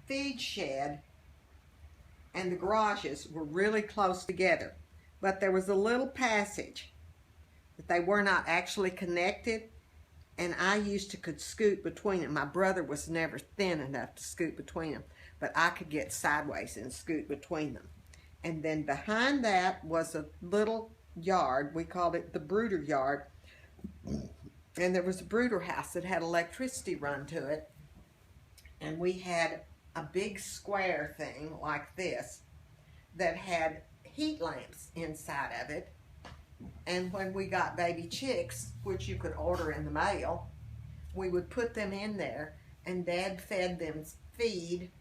feed shed and the garages were really close together, but there was a little passage that they were not actually connected, and I used to could scoot between them. My brother was never thin enough to scoot between them, but I could get sideways and scoot between them. And then behind that was a little yard. We called it the brooder yard. And there was a brooder house that had electricity run to it. And we had a big square thing like this that had heat lamps inside of it. And when we got baby chicks, which you could order in the mail, we would put them in there, and Dad fed them feed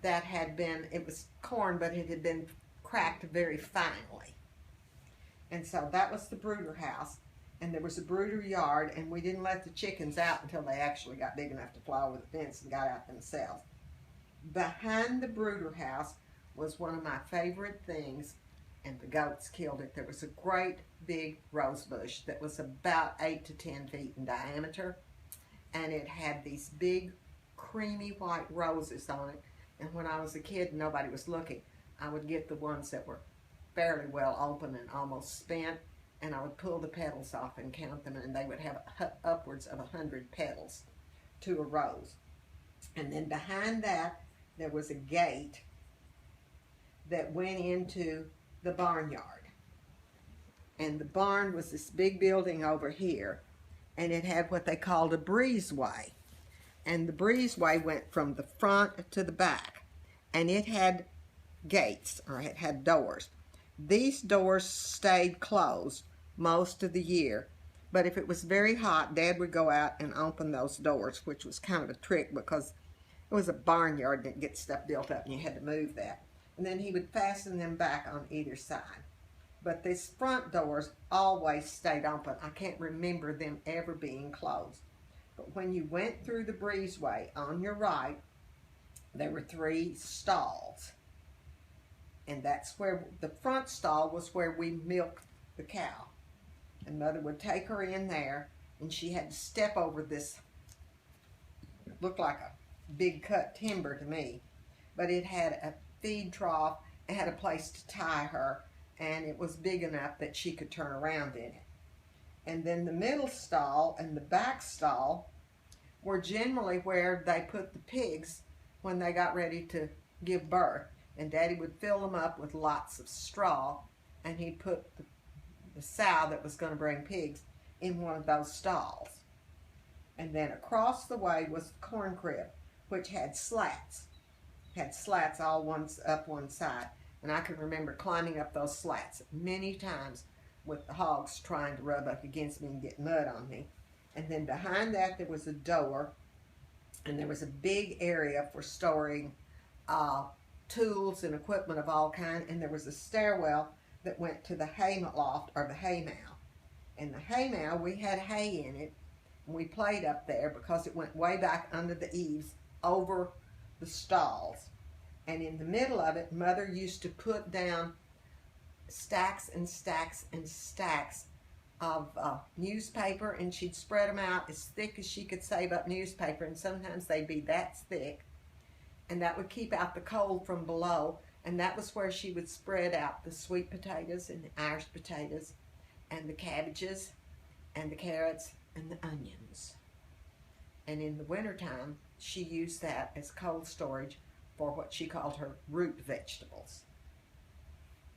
that had been, it was corn, but it had been cracked very finely. And so that was the brooder house, and there was a brooder yard, and we didn't let the chickens out until they actually got big enough to fly over the fence and got out themselves. Behind the brooder house was one of my favorite things, and the goats killed it. There was a great big rose bush that was about 8 to 10 feet in diameter, and it had these big creamy white roses on it. And when I was a kid and nobody was looking, I would get the ones that were fairly well open and almost spent, and I would pull the petals off and count them, and they would have upwards of 100 petals to a rose. And then behind that, there was a gate that went into the barnyard. And the barn was this big building over here, and it had what they called a breezeway. And the breezeway went from the front to the back, and it had gates, or it had doors. These doors stayed closed most of the year, but if it was very hot, Dad would go out and open those doors, which was kind of a trick because it was a barnyard that get stuff built up and you had to move that. And then he would fasten them back on either side. But these front doors always stayed open. I can't remember them ever being closed. But when you went through the breezeway on your right, there were 3 stalls. And that's where the front stall was, where we milked the cow. And Mother would take her in there, and she had to step over this, looked like a big cut timber to me, but it had a feed trough. It had a place to tie her, and it was big enough that she could turn around in it. And then the middle stall and the back stall were generally where they put the pigs when they got ready to give birth. And Daddy would fill them up with lots of straw, and he'd put the sow that was going to bring pigs in one of those stalls. And then across the way was the corn crib, which had slats. Had slats all up one side. And I can remember climbing up those slats many times with the hogs trying to rub up against me and get mud on me. And then behind that there was a door, and there was a big area for storing tools and equipment of all kinds, and there was a stairwell that went to the hay loft, or the hay mow. And the hay mow, we had hay in it, and we played up there because it went way back under the eaves over the stalls. And in the middle of it, Mother used to put down stacks and stacks and stacks of newspaper, and she'd spread them out as thick as she could save up newspaper, and sometimes they'd be that thick, and that would keep out the cold from below. And that was where she would spread out the sweet potatoes and the Irish potatoes and the cabbages and the carrots and the onions. And in the wintertime, she used that as cold storage for what she called her root vegetables.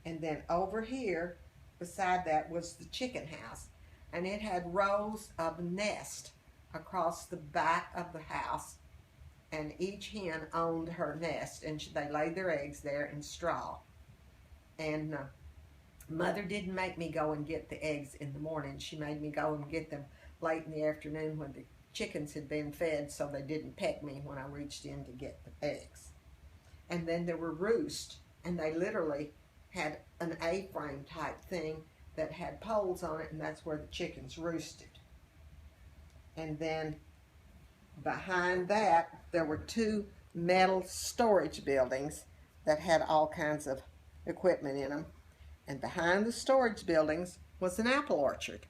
And then over here, beside that, was the chicken house. And it had rows of nests across the back of the house. And each hen owned her nest, and they laid their eggs there in straw. And Mother didn't make me go and get the eggs in the morning. She made me go and get them late in the afternoon when the chickens had been fed, so they didn't peck me when I reached in to get the eggs. And then there were roosts, and they literally had an A-frame type thing that had poles on it, and that's where the chickens roosted. And then behind that, there were 2 metal storage buildings that had all kinds of equipment in them. And behind the storage buildings was an apple orchard.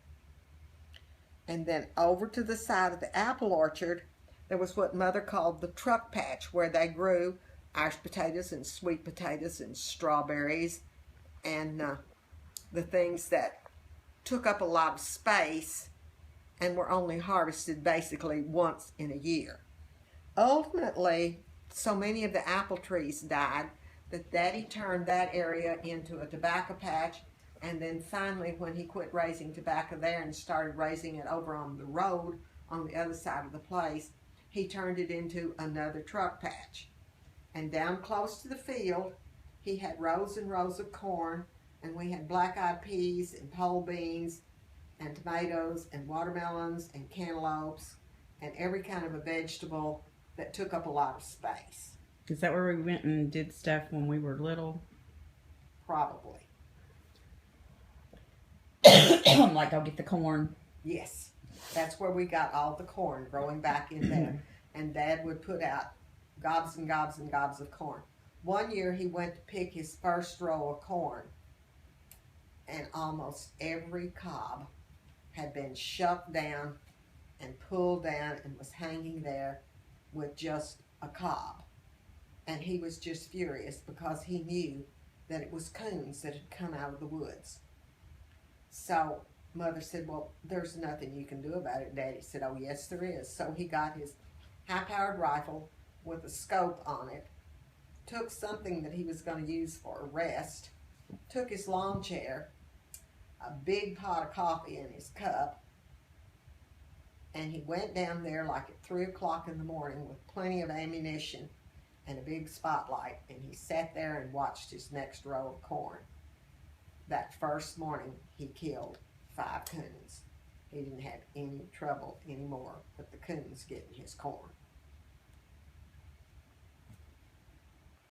And then over to the side of the apple orchard There was what Mother called the truck patch, where they grew Irish potatoes and sweet potatoes and strawberries and the things that took up a lot of space and were only harvested basically once in a year. Ultimately, so many of the apple trees died that Daddy turned that area into a tobacco patch, and then finally when he quit raising tobacco there and started raising it over on the road on the other side of the place, he turned it into another truck patch. And down close to the field, he had rows and rows of corn, and we had black-eyed peas and pole beans and tomatoes and watermelons and cantaloupes and every kind of a vegetable that took up a lot of space. Is that where we went and did stuff when we were little? Probably. Like go get the corn. Yes. That's where we got all the corn growing back in there. And Dad would put out gobs and gobs and gobs of corn. One year he went to pick his first row of corn, and almost every cob had been shoved down and pulled down and was hanging there with just a cob. And he was just furious because he knew that it was coons that had come out of the woods. So Mother said, well, there's nothing you can do about it. Daddy said, oh, yes, there is. So he got his high-powered rifle with a scope on it, took something that he was going to use for a rest, took his lawn chair, a big pot of coffee in his cup, and he went down there like at 3 o'clock in the morning with plenty of ammunition and a big spotlight, and he sat there and watched his next row of corn. That first morning, he killed 5 coons. He didn't have any trouble anymore with the coons getting his corn.